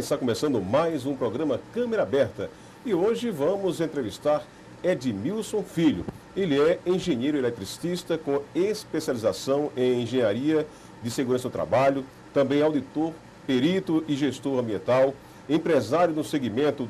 está começando mais um programa Câmera Aberta. E hoje vamos entrevistar Edmilson Filho. Ele é engenheiro eletricista com especialização em engenharia de segurança do trabalho, também auditor, perito e gestor ambiental, empresário no segmento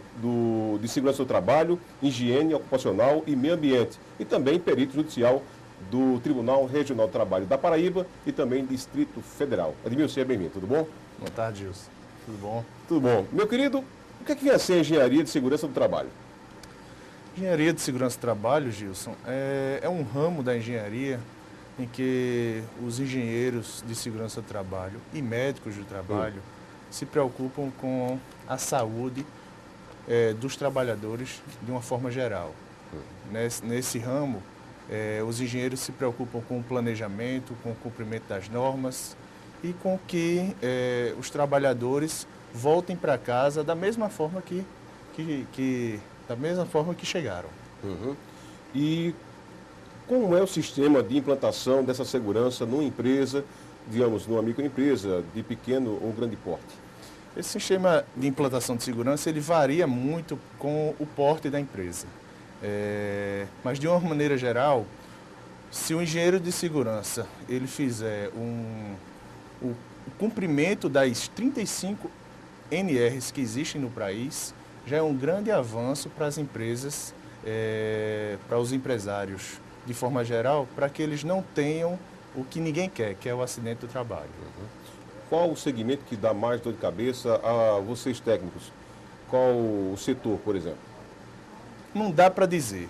de segurança do trabalho, higiene ocupacional e meio ambiente, e também perito judicial do Tribunal Regional do Trabalho da Paraíba e também Distrito Federal. Edmilson, seja bem-vindo, tudo bom? Boa tarde, Gilson. Tudo bom? Tudo bom. Meu querido, o que é que vem a ser engenharia de segurança do trabalho? Engenharia de segurança do trabalho, Gilson, é um ramo da engenharia em que os engenheiros de segurança do trabalho e médicos do trabalho se preocupam com a saúde dos trabalhadores de uma forma geral. Nesse ramo, os engenheiros se preocupam com o planejamento, com o cumprimento das normas e com que os trabalhadores voltem para casa da mesma forma que chegaram. E como é o sistema de implantação dessa segurança numa empresa, digamos, numa microempresa de pequeno ou grande porte? Esse sistema de implantação de segurança ele varia muito com o porte da empresa. Mas de uma maneira geral, se o engenheiro de segurança ele fizer o cumprimento das 35 NRs que existem no país, já é um grande avanço para as empresas, para os empresários de forma geral, para que eles não tenham o que ninguém quer, que é o acidente do trabalho. Qual o segmento que dá mais dor de cabeça a vocês técnicos? Qual o setor, por exemplo? Não dá para dizer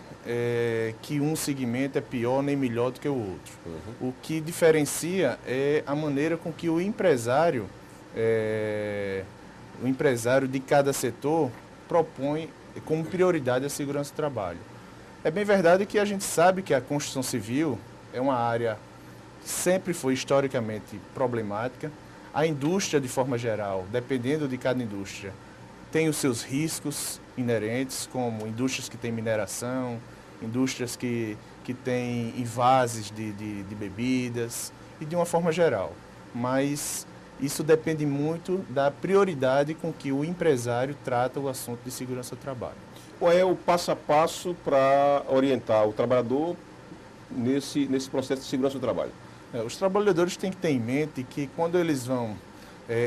que um segmento é pior nem melhor do que o outro. O que diferencia é a maneira com que o empresário de cada setor propõe como prioridade a segurança do trabalho. É bem verdade que a gente sabe que a construção civil é uma área que sempre foi historicamente problemática. A indústria, de forma geral, dependendo de cada indústria, tem os seus riscos inerentes, como indústrias que têm mineração, indústrias que têm envases de bebidas e de uma forma geral. Mas isso depende muito da prioridade com que o empresário trata o assunto de segurança do trabalho. Qual é o passo a passo para orientar o trabalhador nesse processo de segurança do trabalho? Os trabalhadores têm que ter em mente que quando eles vão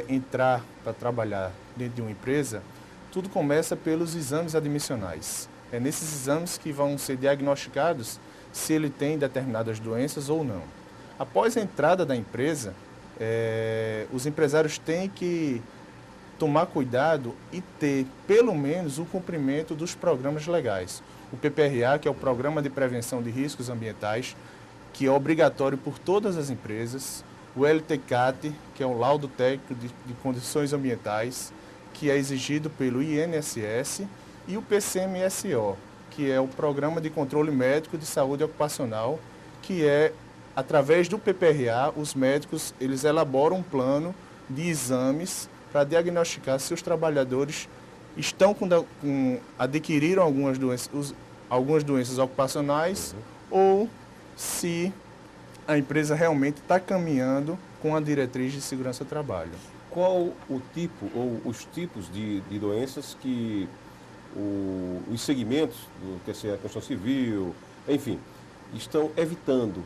entrar para trabalhar dentro de uma empresa, tudo começa pelos exames admissionais. É nesses exames que vão ser diagnosticados se ele tem determinadas doenças ou não. Após a entrada da empresa, os empresários têm que tomar cuidado e ter, pelo menos, o cumprimento dos programas legais. O PPRA, que é o Programa de Prevenção de Riscos Ambientais, que é obrigatório por todas as empresas. O LTCAT, que é o Laudo Técnico de Condições Ambientais, que é exigido pelo INSS, e o PCMSO, que é o Programa de Controle Médico de Saúde Ocupacional, que é, através do PPRA, os médicos eles elaboram um plano de exames para diagnosticar se os trabalhadores estão adquiriram algumas doenças ocupacionais ou se a empresa realmente está caminhando com a diretriz de segurança do trabalho. Qual o tipo ou os tipos de doenças que os segmentos do TCE, Construção Civil, enfim, estão evitando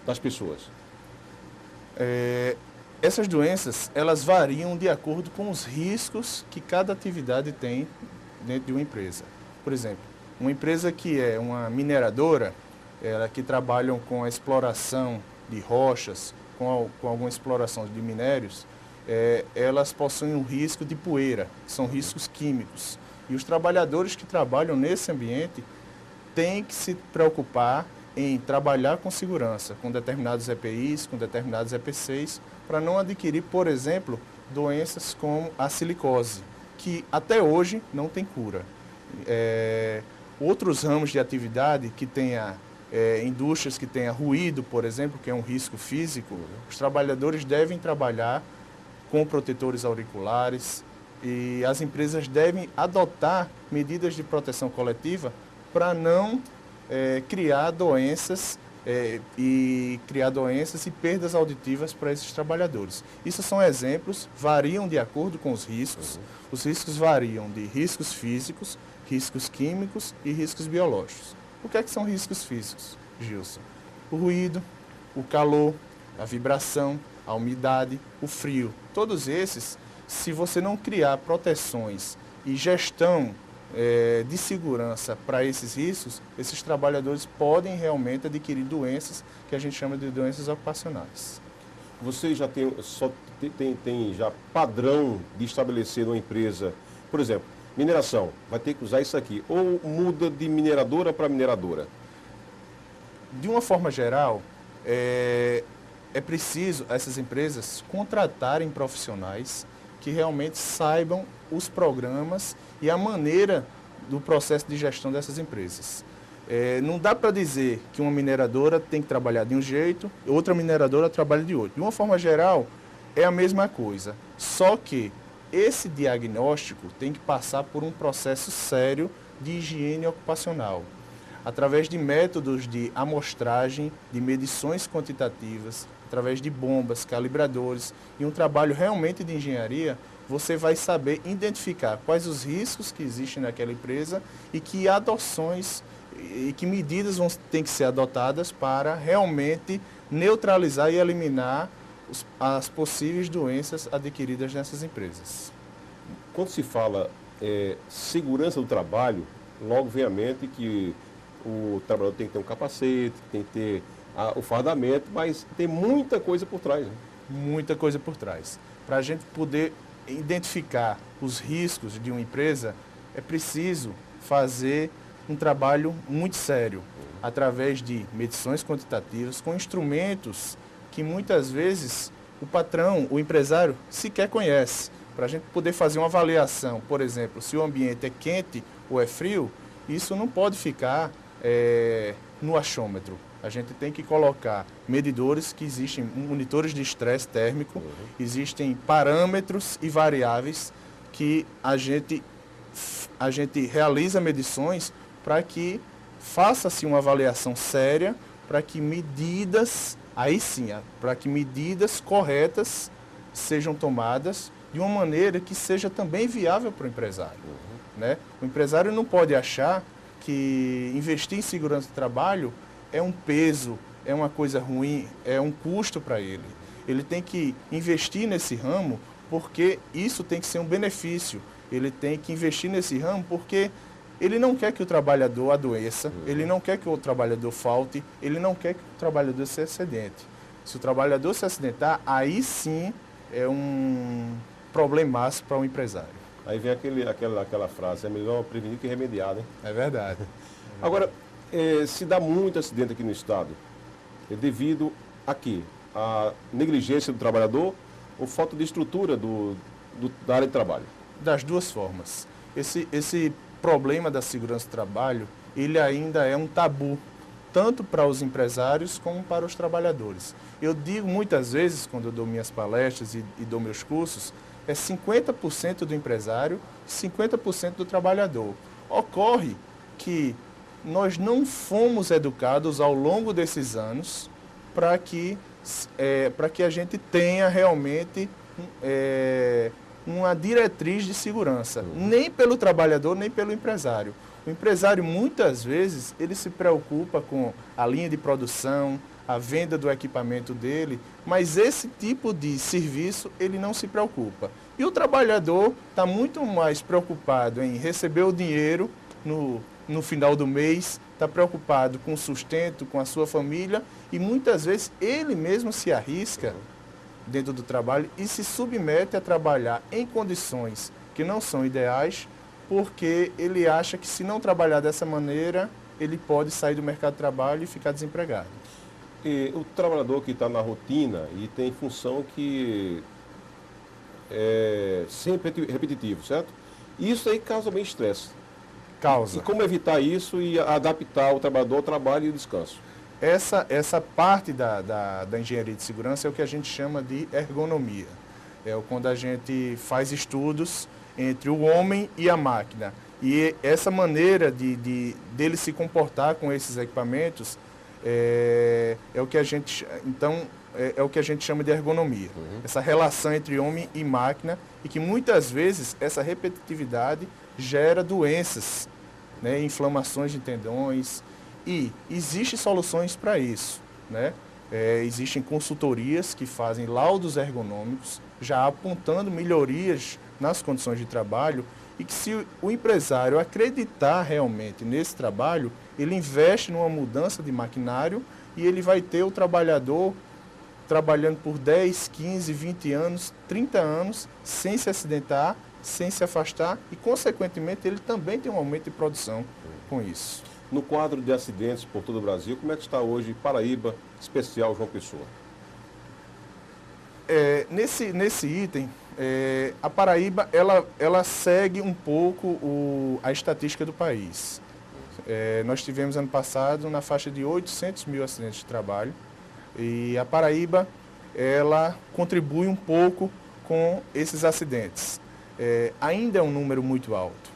das pessoas? Essas doenças, elas variam de acordo com os riscos que cada atividade tem dentro de uma empresa. Por exemplo, uma empresa que é uma mineradora, que trabalham com a exploração de rochas, com alguma exploração de minérios, elas possuem um risco de poeira, que são riscos químicos. E os trabalhadores que trabalham nesse ambiente têm que se preocupar em trabalhar com segurança, com determinados EPIs, com determinados EPCs, para não adquirir, por exemplo, doenças como a silicose, que até hoje não tem cura. Outros ramos de atividade que tenha indústrias que tenha ruído, por exemplo, que é um risco físico, os trabalhadores devem trabalhar com protetores auriculares e as empresas devem adotar medidas de proteção coletiva para não criar doenças e criar doenças e perdas auditivas para esses trabalhadores. Isso são exemplos, variam de acordo com os riscos. Os riscos variam de riscos físicos, riscos químicos e riscos biológicos. O que é que são riscos físicos, Gilson? O ruído, o calor, a vibração, a umidade, o frio. Todos esses, se você não criar proteções e gestão de segurança para esses riscos, esses trabalhadores podem realmente adquirir doenças que a gente chama de doenças ocupacionais. Você já tem já padrão de estabelecer uma empresa, por exemplo, mineração, vai ter que usar isso aqui, ou muda de mineradora para mineradora? De uma forma geral, é preciso essas empresas contratarem profissionais que realmente saibam os programas e a maneira do processo de gestão dessas empresas. Não dá para dizer que uma mineradora tem que trabalhar de um jeito, outra mineradora trabalha de outro. De uma forma geral, é a mesma coisa, só que esse diagnóstico tem que passar por um processo sério de higiene ocupacional, através de métodos de amostragem, de medições quantitativas, através de bombas, calibradores e um trabalho realmente de engenharia, você vai saber identificar quais os riscos que existem naquela empresa e que adoções e que medidas têm que ser adotadas para realmente neutralizar e eliminar as possíveis doenças adquiridas nessas empresas. Quando se fala segurança do trabalho, logo vem à mente que o trabalhador tem que ter um capacete, tem que ter o fardamento, mas tem muita coisa por trás. Né? Muita coisa por trás. Para a gente poder identificar os riscos de uma empresa, é preciso fazer um trabalho muito sério, através de medições quantitativas, com instrumentos que muitas vezes o patrão, o empresário, sequer conhece. Para a gente poder fazer uma avaliação, por exemplo, se o ambiente é quente ou é frio, isso não pode ficar no achômetro. A gente tem que colocar medidores que existem, monitores de estresse térmico, existem parâmetros e variáveis que a gente realiza medições para que faça-se uma avaliação séria, para que medidas, aí sim, para que medidas corretas sejam tomadas de uma maneira que seja também viável para o empresário. Né? O empresário não pode achar que investir em segurança do trabalho é um peso, é uma coisa ruim, é um custo para ele. Ele tem que investir nesse ramo porque isso tem que ser um benefício. Ele tem que investir nesse ramo porque ele não quer que o trabalhador adoeça, ele não quer que o trabalhador falte, ele não quer que o trabalhador se acidente. Se o trabalhador se acidentar, aí sim é um problemaço para o empresário. Aí vem aquela frase, é melhor prevenir que remediar, né? É verdade. Agora, se dá muito acidente aqui no estado, devido a quê? A negligência do trabalhador ou falta de estrutura da área de trabalho? Das duas formas. Esse problema da segurança do trabalho, ele ainda é um tabu, tanto para os empresários como para os trabalhadores. Eu digo muitas vezes, quando eu dou minhas palestras e dou meus cursos, é 50% do empresário e 50% do trabalhador. Ocorre que nós não fomos educados ao longo desses anos para que a gente tenha realmente uma diretriz de segurança, nem pelo trabalhador, nem pelo empresário. O empresário, muitas vezes, ele se preocupa com a linha de produção, a venda do equipamento dele, mas esse tipo de serviço ele não se preocupa. E o trabalhador está muito mais preocupado em receber o dinheiro no final do mês, está preocupado com o sustento, com a sua família, e muitas vezes ele mesmo se arrisca dentro do trabalho e se submete a trabalhar em condições que não são ideais, porque ele acha que se não trabalhar dessa maneira, ele pode sair do mercado de trabalho e ficar desempregado. E o trabalhador que está na rotina e tem função que é sempre repetitivo, certo? Isso aí causa bem estresse. Causa. E como evitar isso e adaptar o trabalhador ao trabalho e ao descanso? Essa parte da engenharia de segurança é o que a gente chama de ergonomia. É quando a gente faz estudos entre o homem e a máquina. E essa maneira dele se comportar com esses equipamentos é o que a gente, então, é o que a gente chama de ergonomia. Essa relação entre homem e máquina, e que muitas vezes essa repetitividade gera doenças, né, inflamações de tendões, e existem soluções para isso, né? Existem consultorias que fazem laudos ergonômicos, já apontando melhorias nas condições de trabalho, e que se o empresário acreditar realmente nesse trabalho, ele investe numa mudança de maquinário e ele vai ter o trabalhador trabalhando por 10, 15, 20 anos, 30 anos, sem se acidentar, sem se afastar e, consequentemente, ele também tem um aumento de produção com isso. No quadro de acidentes por todo o Brasil, como é que está hoje Paraíba, especial João Pessoa? Nesse item, a Paraíba ela segue um pouco a estatística do país. Nós tivemos ano passado na faixa de 800 mil acidentes de trabalho e a Paraíba ela contribui um pouco com esses acidentes. Ainda é um número muito alto,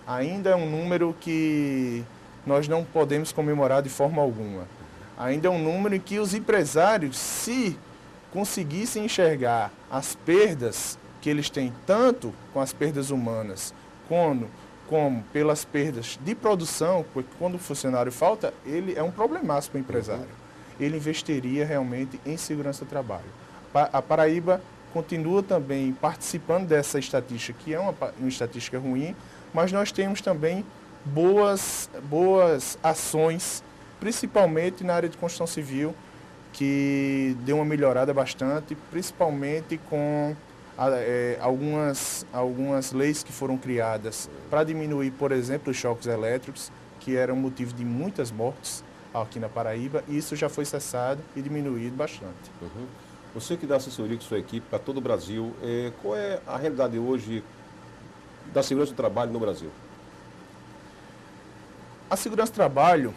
ainda é um número que nós não podemos comemorar de forma alguma. Ainda é um número em que os empresários, se conseguissem enxergar as perdas que eles têm, tanto com as perdas humanas, como pelas perdas de produção, porque quando o funcionário falta, ele é um problemaço para o empresário. Ele investiria realmente em segurança do trabalho. A Paraíba continua também participando dessa estatística, que é uma estatística ruim, mas nós temos também boas ações, principalmente na área de construção civil, que deu uma melhorada bastante, principalmente com algumas leis que foram criadas para diminuir, por exemplo, os choques elétricos, que eram motivo de muitas mortes aqui na Paraíba, e isso já foi cessado e diminuído bastante. Você que dá assessoria com sua equipe para todo o Brasil, qual é a realidade hoje da segurança do trabalho no Brasil? A segurança do trabalho,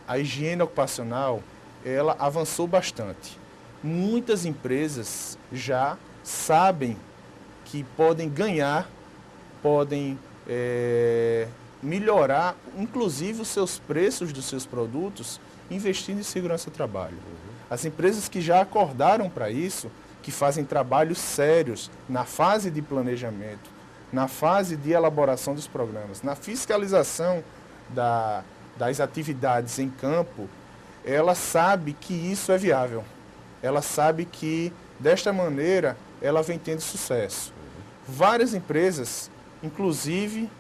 a higiene ocupacional, ela avançou bastante. Muitas empresas já sabem que podem ganhar, podem melhorar, inclusive, os seus preços dos seus produtos, investindo em segurança do trabalho. As empresas que já acordaram para isso, que fazem trabalhos sérios na fase de planejamento, na fase de elaboração dos programas, na fiscalização das atividades em campo, ela sabe que isso é viável. Ela sabe que, desta maneira, ela vem tendo sucesso. Várias empresas, inclusive,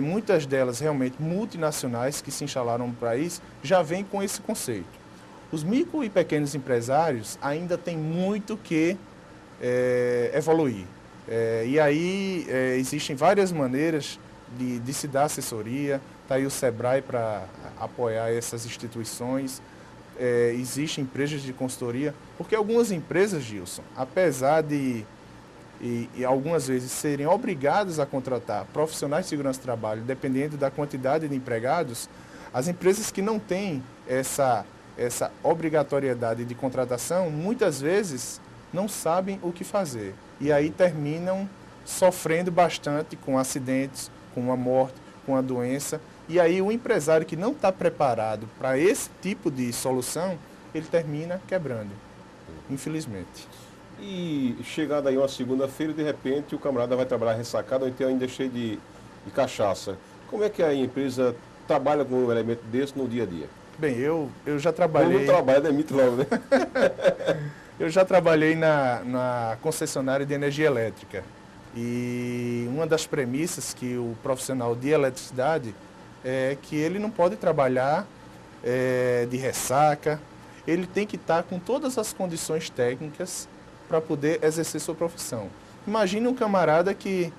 muitas delas realmente multinacionais que se instalaram no país, já vêm com esse conceito. Os micro e pequenos empresários ainda têm muito que evoluir. E aí existem várias maneiras de se dar assessoria. Está aí o SEBRAE para apoiar essas instituições. Existem empresas de consultoria, porque algumas empresas, Gilson, apesar de e algumas vezes serem obrigadas a contratar profissionais de segurança do trabalho, dependendo da quantidade de empregados, as empresas que não têm essa obrigatoriedade de contratação, muitas vezes não sabem o que fazer. E aí terminam sofrendo bastante com acidentes, com a morte, com a doença. E aí o empresário que não está preparado para esse tipo de solução, ele termina quebrando, infelizmente. E chegada aí uma segunda-feira, de repente o camarada vai trabalhar ressacado ou então ainda cheio de cachaça. Como é que a empresa trabalha com um elemento desse no dia a dia? Bem, eu já trabalhei... Não trabalha, demite logo, né? Eu já trabalhei na concessionária de energia elétrica. E uma das premissas que o profissional de eletricidade é que ele não pode trabalhar de ressaca, ele tem que estar com todas as condições técnicas para poder exercer sua profissão. Imagine um camarada que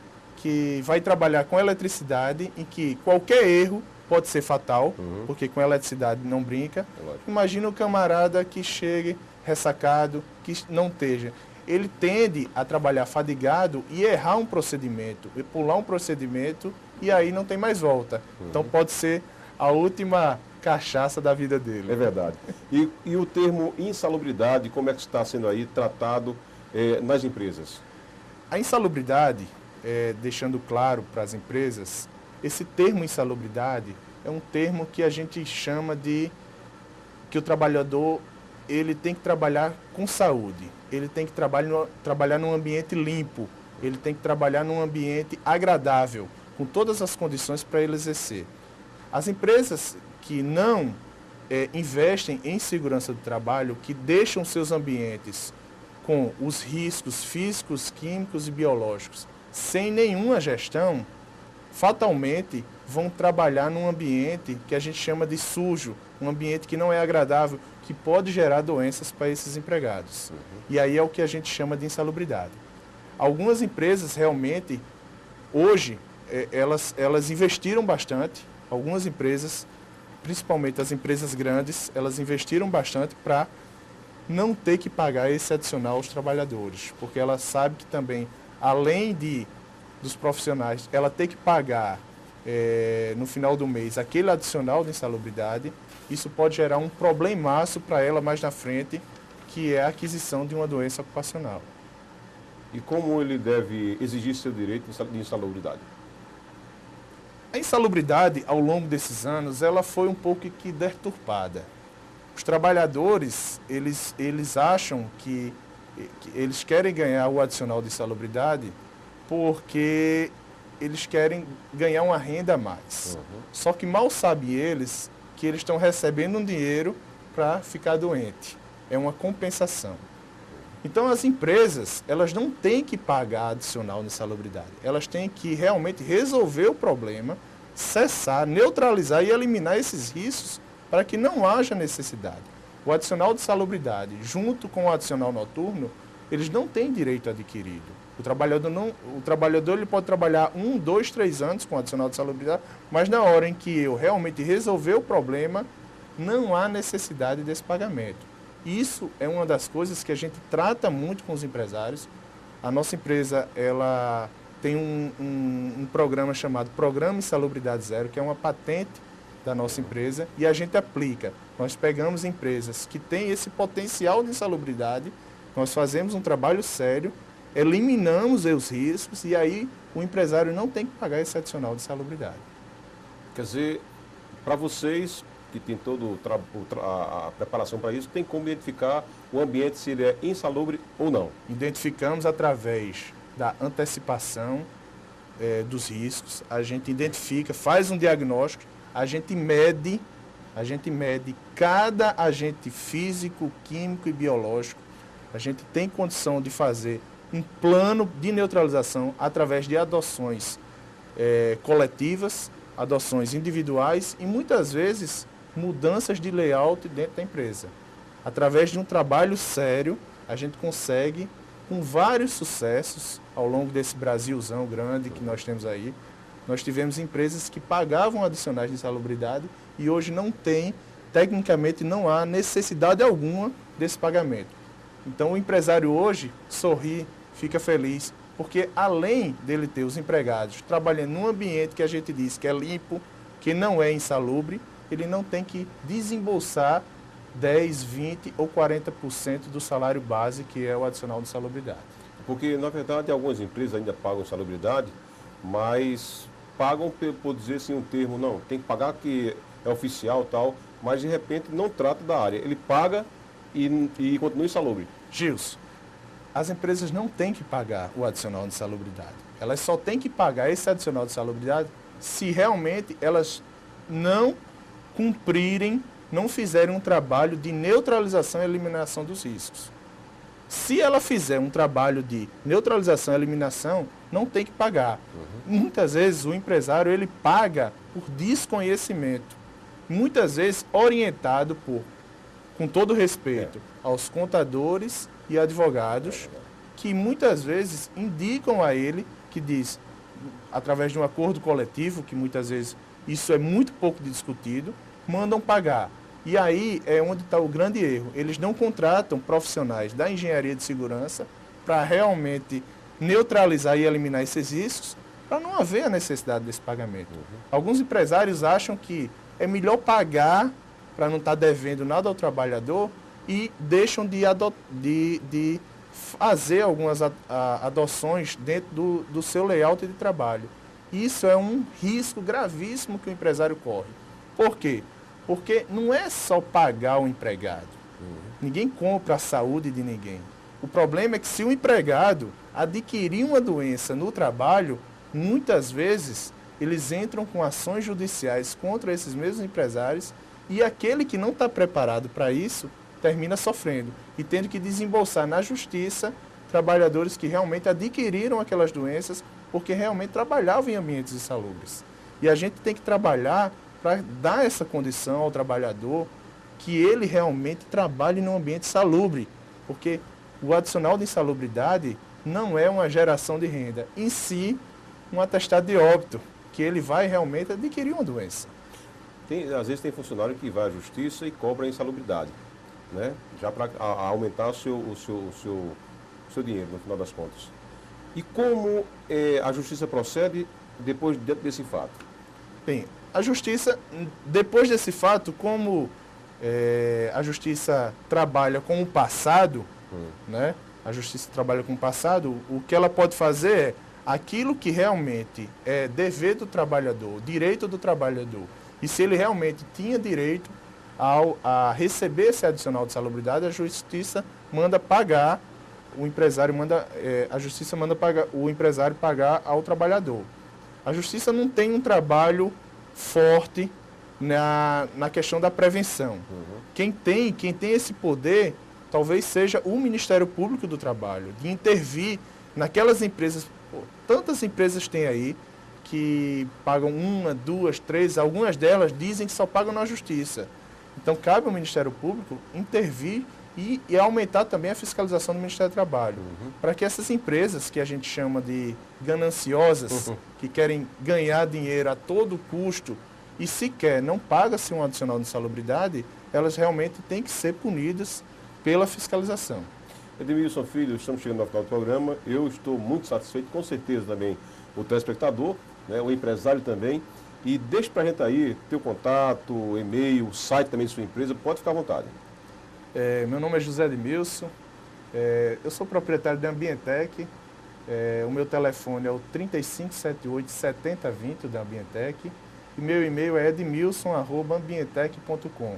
vai trabalhar com eletricidade, em que qualquer erro pode ser fatal, porque com eletricidade não brinca. Imagina um camarada que chegue ressacado, que não esteja. Ele tende a trabalhar fadigado e errar um procedimento, e pular um procedimento, e aí não tem mais volta. Então pode ser a última cachaça da vida dele. É verdade. E o termo insalubridade, como é que está sendo aí tratado nas empresas? A insalubridade, deixando claro para as empresas, esse termo insalubridade é um termo que a gente chama de que o trabalhador ele tem que trabalhar com saúde, ele tem que trabalhar num ambiente limpo, ele tem que trabalhar num ambiente agradável, com todas as condições para ele exercer. As empresas que não investem em segurança do trabalho, que deixam seus ambientes com os riscos físicos, químicos e biológicos sem nenhuma gestão, fatalmente vão trabalhar num ambiente que a gente chama de sujo, um ambiente que não é agradável, que pode gerar doenças para esses empregados. E aí é o que a gente chama de insalubridade. Algumas empresas realmente, hoje, elas investiram bastante, algumas empresas, principalmente as empresas grandes, elas investiram bastante para não ter que pagar esse adicional aos trabalhadores, porque ela sabe que também, além dos profissionais, ela tem que pagar no final do mês aquele adicional de insalubridade, isso pode gerar um problemaço para ela mais na frente, que é a aquisição de uma doença ocupacional. E como ele deve exigir seu direito de insalubridade? A insalubridade, ao longo desses anos, ela foi um pouco que deturpada. Os trabalhadores, eles acham que eles querem ganhar o adicional de insalubridade porque eles querem ganhar uma renda a mais. Só que mal sabem eles que eles estão recebendo um dinheiro para ficar doente. É uma compensação. Então, as empresas, elas não têm que pagar adicional de insalubridade. Elas têm que realmente resolver o problema, cessar, neutralizar e eliminar esses riscos para que não haja necessidade. O adicional de insalubridade, junto com o adicional noturno, eles não têm direito adquirido. O trabalhador ele pode trabalhar 1, 2, 3 anos com adicional de insalubridade, mas na hora em que eu realmente resolver o problema, não há necessidade desse pagamento. Isso é uma das coisas que a gente trata muito com os empresários. A nossa empresa ela tem um programa chamado Programa Insalubridade Zero, que é uma patente da nossa empresa, e a gente aplica. Nós pegamos empresas que têm esse potencial de insalubridade, nós fazemos um trabalho sério, eliminamos os riscos e aí o empresário não tem que pagar esse adicional de insalubridade. Quer dizer, para vocês que tem toda a preparação para isso, tem como identificar o ambiente se ele é insalubre ou não? Identificamos através da antecipação dos riscos, a gente identifica, faz um diagnóstico, a gente mede cada agente físico, químico e biológico. A gente tem condição de fazer um plano de neutralização através de adoções coletivas, adoções individuais e muitas vezes mudanças de layout dentro da empresa. Através de um trabalho sério, a gente consegue, com vários sucessos ao longo desse Brasilzão grande que nós temos aí, nós tivemos empresas que pagavam adicionais de insalubridade e hoje não tem, tecnicamente não há necessidade alguma desse pagamento. Então o empresário hoje sorri, fica feliz, porque além dele ter os empregados trabalhando num ambiente que a gente diz que é limpo, que não é insalubre, ele não tem que desembolsar 10, 20 ou 40% do salário base, que é o adicional de insalubridade. Porque, na verdade, algumas empresas ainda pagam insalubridade, mas pagam por dizer assim um termo, não, tem que pagar que é oficial tal, mas de repente não trata da área. Ele paga e continua insalubre. Gilson, as empresas não têm que pagar o adicional de insalubridade. Elas só têm que pagar esse adicional de insalubridade se realmente elas não cumprirem, não fizerem um trabalho de neutralização e eliminação dos riscos. Se ela fizer um trabalho de neutralização e eliminação, não tem que pagar. Muitas vezes o empresário ele paga por desconhecimento. Muitas vezes orientado com todo respeito, aos contadores e advogados, que muitas vezes indicam a ele, que diz, através de um acordo coletivo, que muitas vezes isso é muito pouco discutido, mandam pagar. E aí é onde está o grande erro. Eles não contratam profissionais da engenharia de segurança para realmente neutralizar e eliminar esses riscos, para não haver a necessidade desse pagamento. Alguns empresários acham que é melhor pagar para não estar devendo nada ao trabalhador e deixam de fazer algumas adoções dentro do seu layout de trabalho. Isso é um risco gravíssimo que o empresário corre. Por quê? Porque não é só pagar o empregado. Ninguém compra a saúde de ninguém. O problema é que se o empregado adquirir uma doença no trabalho, muitas vezes eles entram com ações judiciais contra esses mesmos empresários e aquele que não está preparado para isso termina sofrendo e tendo que desembolsar na justiça trabalhadores que realmente adquiriram aquelas doenças porque realmente trabalhavam em ambientes insalubres. E a gente tem que trabalhar para dar essa condição ao trabalhador que ele realmente trabalhe num ambiente salubre, porque o adicional de insalubridade não é uma geração de renda, em si um atestado de óbito, que ele vai realmente adquirir uma doença. Às vezes tem funcionário que vai à justiça e cobra a insalubridade, né? Já para aumentar o seu dinheiro, no final das contas. E como a justiça procede depois desse fato? Bem, a justiça, depois desse fato, como a justiça trabalha com o passado, né? A justiça trabalha com o passado, o que ela pode fazer é aquilo que realmente é dever do trabalhador, direito do trabalhador, e se ele realmente tinha direito a receber esse adicional de salubridade, a justiça manda pagar, a justiça manda pagar, o empresário pagar ao trabalhador. A justiça não tem um trabalho forte na questão da prevenção. Quem tem esse poder talvez seja o Ministério Público do Trabalho, de intervir naquelas empresas. Tantas empresas tem aí que pagam 1, 2, 3, algumas delas dizem que só pagam na justiça. Então cabe ao Ministério Público intervir e aumentar também a fiscalização do Ministério do Trabalho, para que essas empresas que a gente chama de gananciosas, que querem ganhar dinheiro a todo custo e sequer não paga-se um adicional de insalubridade, elas realmente têm que ser punidas pela fiscalização. Edmilson Filho, estamos chegando ao final do programa. Eu estou muito satisfeito, com certeza também o telespectador, né, o empresário também. E deixe para a gente aí teu contato, e-mail, site também de sua empresa, pode ficar à vontade. Meu nome é José Edmilson, eu sou proprietário da Ambientec, o meu telefone é o 3578-7020 da Ambientec e meu e-mail é edmilson@ambientec.com.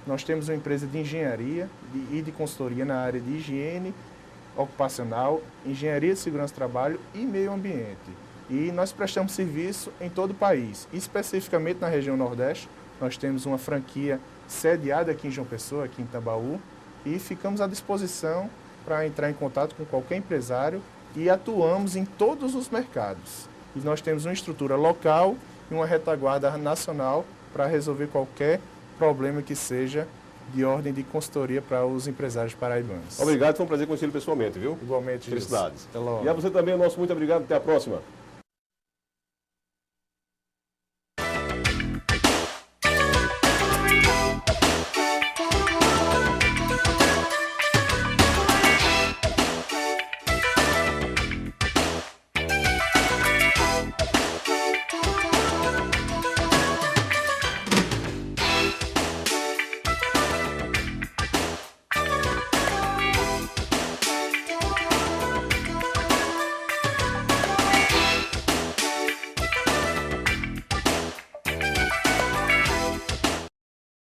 Nós temos uma empresa de engenharia e de consultoria na área de higiene ocupacional, engenharia de segurança do trabalho e meio ambiente. E nós prestamos serviço em todo o país, especificamente na região Nordeste. Nós temos uma franquia sediada aqui em João Pessoa, aqui em Tambaú, e ficamos à disposição para entrar em contato com qualquer empresário e atuamos em todos os mercados. E nós temos uma estrutura local e uma retaguarda nacional para resolver qualquer problema que seja de ordem de consultoria para os empresários paraibanos. Obrigado, foi um prazer conhecê-lo pessoalmente, viu? Igualmente, felicidades. Até logo. E a você também, nosso muito obrigado, até a próxima.